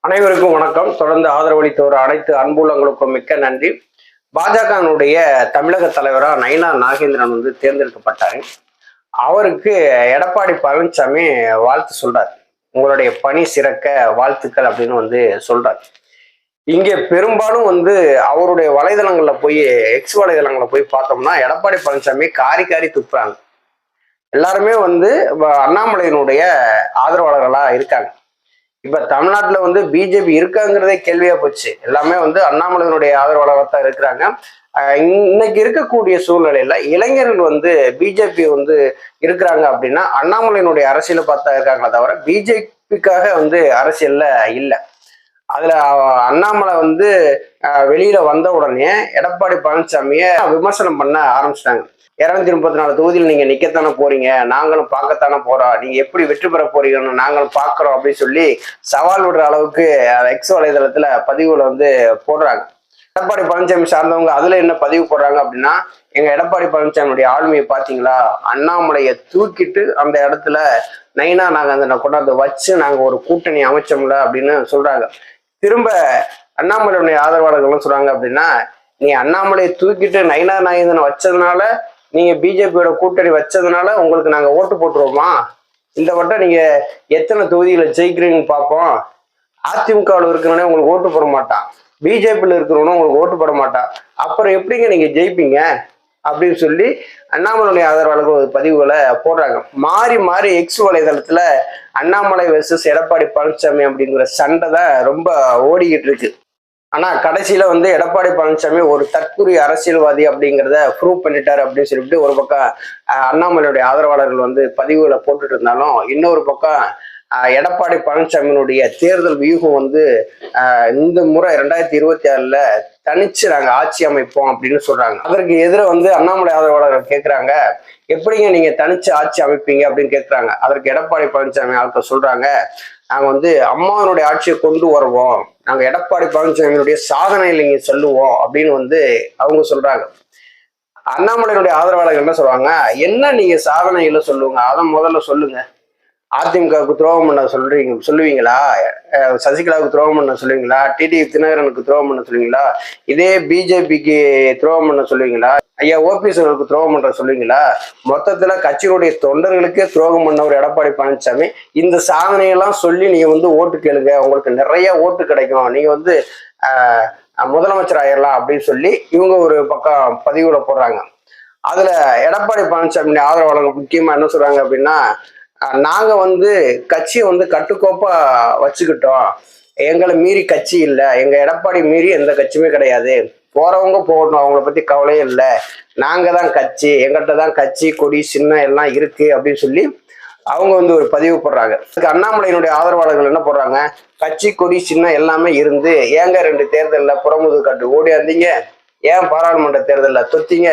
அனைவருக்கும் வணக்கம். தொடர்ந்து ஆதரவளித்த ஒரு அனைத்து அன்புள்ளங்களுக்கும் மிக்க நன்றி. பாஜகனுடைய தமிழக தலைவரா நயினார் நாகேந்திரன் தேர்ந்தெடுக்கப்பட்டாரு. அவருக்கு எடப்பாடி பழனிசாமி வாழ்த்து சொல்றார். உங்களுடைய பணி சிறக்க வாழ்த்துக்கள் அப்படின்னு சொல்றார். இங்கே பெரும்பாலும் அவருடைய வலைதளங்கள்ல போய் எக்ஸ் வலைதளங்களை போய் பார்த்தோம்னா எடப்பாடி பழனிசாமி காரி காரி துப்புறாங்க. எல்லாருமே அண்ணாமலையினுடைய ஆதரவாளர்களா இருக்காங்க. இப்ப தமிழ்நாட்டுல பிஜேபி இருக்காங்கிறதே கேள்வியா போச்சு. எல்லாமே அண்ணாமலையினுடைய ஆதரவாளராக தான் இருக்கிறாங்க. இன்னைக்கு இருக்கக்கூடிய சூழ்நிலையில இளைஞர்கள் பிஜேபி இருக்கிறாங்க அப்படின்னா அண்ணாமலையினுடைய அரசியல பார்த்தா இருக்காங்களே தவிர பிஜேபிக்காக அரசியல்ல இல்லை. அதுல அண்ணாமலை வெளியில வந்த உடனே எடப்பாடி பழனிசாமிய விமர்சனம் பண்ண ஆரம்பிச்சிட்டாங்க. 234 தொகுதியில் நீங்க நிக்கத்தானே போறீங்க, நாங்களும் பார்க்கத்தானே போறோம், நீங்க எப்படி வெற்றி பெற போறீங்கன்னு நாங்களும் பார்க்கிறோம் அப்படின்னு சொல்லி சவால் விடுற அளவுக்கு எக்ஸ் வலைதளத்துல பதிவுகளை போடுறாங்க. எடப்பாடி பழனிசாமி சார்ந்தவங்க அதுல என்ன பதிவு போடுறாங்க அப்படின்னா, எங்க எடப்பாடி பழனிசாமியுடைய ஆளுமையை பாத்தீங்களா, அண்ணாமலையை தூக்கிட்டு அந்த இடத்துல நைனா நாங்க கொண்டாந்து வச்சு நாங்க ஒரு கூட்டணி அமைச்சோம்ல அப்படின்னு சொல்றாங்க. திரும்ப அண்ணாமலையுடைய ஆதரவாளர்களும் சொல்றாங்க அப்படின்னா, நீ அண்ணாமலையை தூக்கிட்டு நயினார் நாகேந்திரன் வச்சதுனால, நீங்க பிஜேபியோட கூட்டணி வச்சதுனால உங்களுக்கு நாங்க ஓட்டு போட்டுருவோமா, இந்த வட்டம் நீங்க எத்தனை தொகுதியில ஜெயிக்கிறீங்கன்னு பார்ப்போம். அதிமுகவில் இருக்கிறவனே உங்களுக்கு ஓட்டு போட மாட்டான், பிஜேபியில் இருக்கிறவனும் உங்களுக்கு ஓட்டு போட மாட்டான், அப்புறம் எப்படிங்க நீங்க ஜெயிப்பீங்க அப்படின்னு சொல்லி அண்ணாமலையுடைய ஆதரவாளர்கள் பதிவுகளை போடுறாங்க. மாறி மாறி எக்ஸ் வலைதளத்துல அண்ணாமலை வெர்சஸ் எடப்பாடி பழனிசாமி அப்படிங்கிற சண்டை தான் ரொம்ப ஓடிக்கிட்டு இருக்கு. ஆனா கடைசியில எடப்பாடி பழனிசாமி ஒரு தற்குறி அரசியல்வாதி அப்படிங்கிறத ப்ரூவ் பண்ணிட்டாரு அப்படின்னு சொல்லிட்டு ஒரு பக்கம் அண்ணாமலையுடைய ஆதரவாளர்கள் பதிவுகளை போட்டுட்டு இருந்தாலும், இன்னொரு பக்கம் எடப்பாடி பழனிசாமியினுடைய தேர்தல் வியூகம் இந்த முறை 2026 தனிச்சு நாங்க ஆட்சி அமைப்போம் அப்படின்னு சொல்றாங்க. அதற்கு எதிர அண்ணாமலை ஆதரவாளர்கள் கேட்கிறாங்க, எப்படிங்க நீங்க தனிச்சு ஆட்சி அமைப்பீங்க அப்படின்னு கேட்கிறாங்க. அதற்கு எடப்பாடி பழனிசாமி ஆட்கள் சொல்றாங்க, நாங்க அம்மாவனுடைய ஆட்சியை கொண்டு வருவோம், நாங்க எடப்பாடி பழனிசாமியினுடைய சாதனையில இங்க சொல்லுவோம் அப்படின்னு அவங்க சொல்றாங்க. அண்ணாமலையினுடைய ஆதரவாளர்கள் என்ன சொல்றாங்க, என்ன நீங்க சாதனைகளை சொல்லுங்க, அதை முதல்ல சொல்லுங்க. அதிமுகவுக்கு துரோகம் பண்ண சொல்லுவீங்களா, சசிகலாவுக்கு துரோகம் பண்ண சொல்லுவீங்களா, டிடி தினகரனுக்கு துரோகம் பண்ண சொல்லுவீங்களா, இதே பிஜேபிக்கு துரோகம் பண்ண சொல்லுவீங்களா, ஐயா ஓபிஎஸ் அவர்களுக்கு துரோகம் பண்ற சொல்லுவீங்களா, மொத்தத்துல கட்சியினுடைய தொண்டர்களுக்கே துரோகம் பண்ண ஒரு எடப்பாடி பழனிசாமி இந்த சாதனையெல்லாம் சொல்லி நீங்க ஓட்டு கேளுங்க, உங்களுக்கு நிறைய ஓட்டு கிடைக்கும், நீங்க முதலமைச்சர் ஆயிடலாம் அப்படின்னு சொல்லி இவங்க ஒரு பக்கம் பதிவுல போடுறாங்க. அதுல எடப்பாடி பழனிசாமி ஆதரவாளர்கள் முக்கியமா என்ன சொல்றாங்க அப்படின்னா, நாங்க கட்சியை கட்டுக்கோப்பா வச்சுக்கிட்டோம், எங்களை மீறி கட்சி இல்லை, எங்க எடப்பாடி மீறி எந்த கட்சியுமே கிடையாது, போறவங்க போகணும், அவங்கள பத்தி கவலையே இல்லை, நாங்க தான் கட்சி, எங்கிட்ட தான் கட்சி கொடி சின்னம் எல்லாம் இருக்கு அப்படின்னு சொல்லி அவங்க ஒரு பதிவு போடுறாங்க. அதுக்கு அண்ணாமலையினுடைய ஆதரவாளர்கள் என்ன போடுறாங்க, கட்சி கொடி சின்னம் எல்லாமே இருந்து ஏங்க 2 தேர்தலில் புறமுது காட்டு ஓடியாந்தீங்க, ஏன் பாராளுமன்ற தேர்தலில் தொத்தீங்க,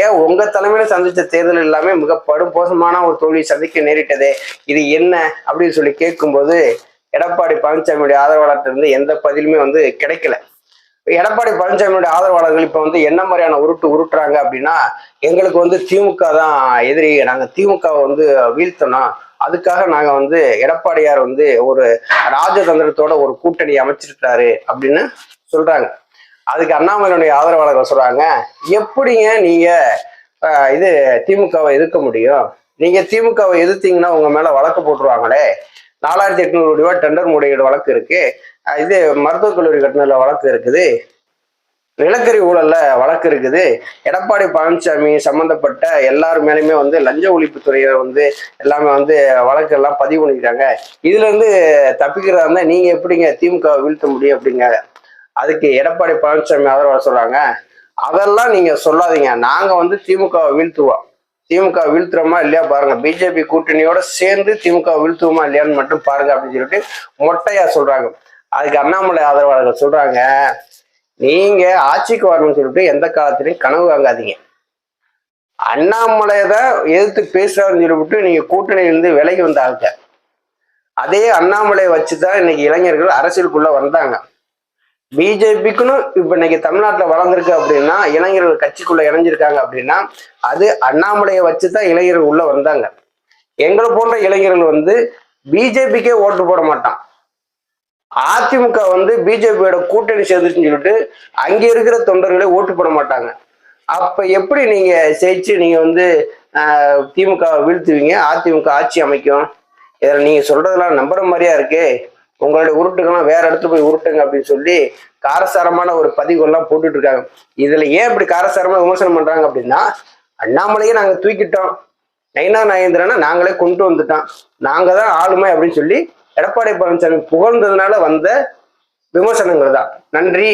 ஏன் உங்க தலைமையில சந்திச்ச தேர்தல் எல்லாமே மிக படுமோசமான ஒரு தோல்வி சந்திக்க நேரிட்டதே, இது என்ன அப்படின்னு சொல்லி கேட்கும்போது எடப்பாடி பழனிசாமியுடைய ஆதரவாளர்கிட்ட எந்த பதிலுமே கிடைக்கல. எடப்பாடி பழனிசாமியுடைய ஆதரவாளர்கள் இப்ப என்ன மாதிரியான உருட்டுறாங்க அப்படின்னா, எங்களுக்கு திமுக தான் எதிரி, நாங்க திமுகவை வீழ்த்தணும், அதுக்காக நாங்க எடப்பாடியார் ஒரு ராஜதந்திரத்தோட ஒரு கூட்டணி அமைச்சிருக்காரு அப்படின்னு சொல்றாங்க. அதுக்கு அண்ணாமலையுடைய ஆதரவாளர்கள் சொல்றாங்க, எப்படிங்க நீங்க திமுகவை எதிர்க்க முடியும், நீங்க திமுகவை எதிர்த்தீங்கன்னா உங்க மேல வழக்கு போட்டுருவாங்களே, 4800 ரூபாய் டெண்டர் முறையீடு வழக்கு இருக்கு, இது மருத்துவக் கல்லூரி கட்டினதுல வழக்கு இருக்குது, நிலக்கரி ஊழல்ல வழக்கு இருக்குது, எடப்பாடி பழனிசாமி சம்பந்தப்பட்ட எல்லாரு மேலுமே லஞ்ச ஒழிப்புத்துறையை எல்லாமே வழக்கு எல்லாம் பதிவு பண்ணிக்கிறாங்க, இதுல இருந்து தப்பிக்கிறதா இருந்தா நீங்க எப்படிங்க திமுகவை வீழ்த்த முடியும் அப்படிங்க. அதுக்கு எடப்பாடி பழனிசாமி ஆதரவாளர் சொல்றாங்க, அதெல்லாம் நீங்க சொல்லாதீங்க, நாங்க திமுகவை வீழ்த்துவோம், திமுக வீழ்த்துறோமா இல்லையா பாருங்க, பிஜேபி கூட்டணியோட சேர்ந்து திமுக வீழ்த்துவோமா இல்லையான்னு மட்டும் பாருங்க அப்படின்னு சொல்லிட்டு மொட்டையா சொல்றாங்க. அதுக்கு அண்ணாமலை ஆதரவாளர்கள் சொல்றாங்க, நீங்க ஆட்சிக்கு வரணும்னு சொல்லிட்டு எந்த காலத்திலையும் கனவு வாங்காதீங்க, அண்ணாமலையதான் எதிர்த்து பேசுறாருன்னு சொல்லிவிட்டு நீங்க கூட்டணியிலிருந்து விலகி வந்தாங்க, அதே அண்ணாமலையை வச்சுதான் இன்னைக்கு இளைஞர்கள் அரசியலுக்குள்ள வந்தாங்க. பிஜேபிக்குன்னு இப்ப இன்னைக்கு தமிழ்நாட்டுல வளர்ந்துருக்கு அப்படின்னா, இளைஞர்கள் கட்சிக்குள்ள இணைஞ்சிருக்காங்க அப்படின்னா அது அண்ணாமலையை வச்சுதான் இளைஞர்கள் உள்ள வந்தாங்க. எங்களை போன்ற இளைஞர்கள் பிஜேபிக்கே ஓட்டு போட மாட்டான், அதிமுக வந்து பிஜேபியோட கூட்டணி சேர்ந்துச்சுன்னு சொல்லிட்டு அங்க இருக்கிற தொண்டர்களே ஓட்டு போட மாட்டாங்க. அப்ப எப்படி நீங்க ஜெயிச்சு நீங்க வந்து திமுக வீழ்த்துவீங்க, அதிமுக ஆட்சி அமைக்கும்? இதில் நீங்க சொல்றதெல்லாம் நம்புற மாதிரியா இருக்கு. உங்களுடைய உருட்டுக்கெல்லாம் வேற இடத்துல போய் உருட்டுங்க அப்படின்னு சொல்லி காரசாரமான ஒரு பதிவுகள்லாம் போட்டுட்டு இருக்காங்க. இதுல ஏன் இப்படி காரசாரமா விமர்சனம் பண்றாங்க அப்படின்னா, அண்ணாமலையே நாங்க தூக்கிட்டோம், நயினா நாகேந்திரனை நாங்களே கொண்டு வந்துட்டோம், நாங்க தான் ஆளுமை அப்படின்னு சொல்லி எடப்பாடி பழனிசாமி புகழ்ந்ததுனால வந்த விமர்சனங்கள் தான். நன்றி.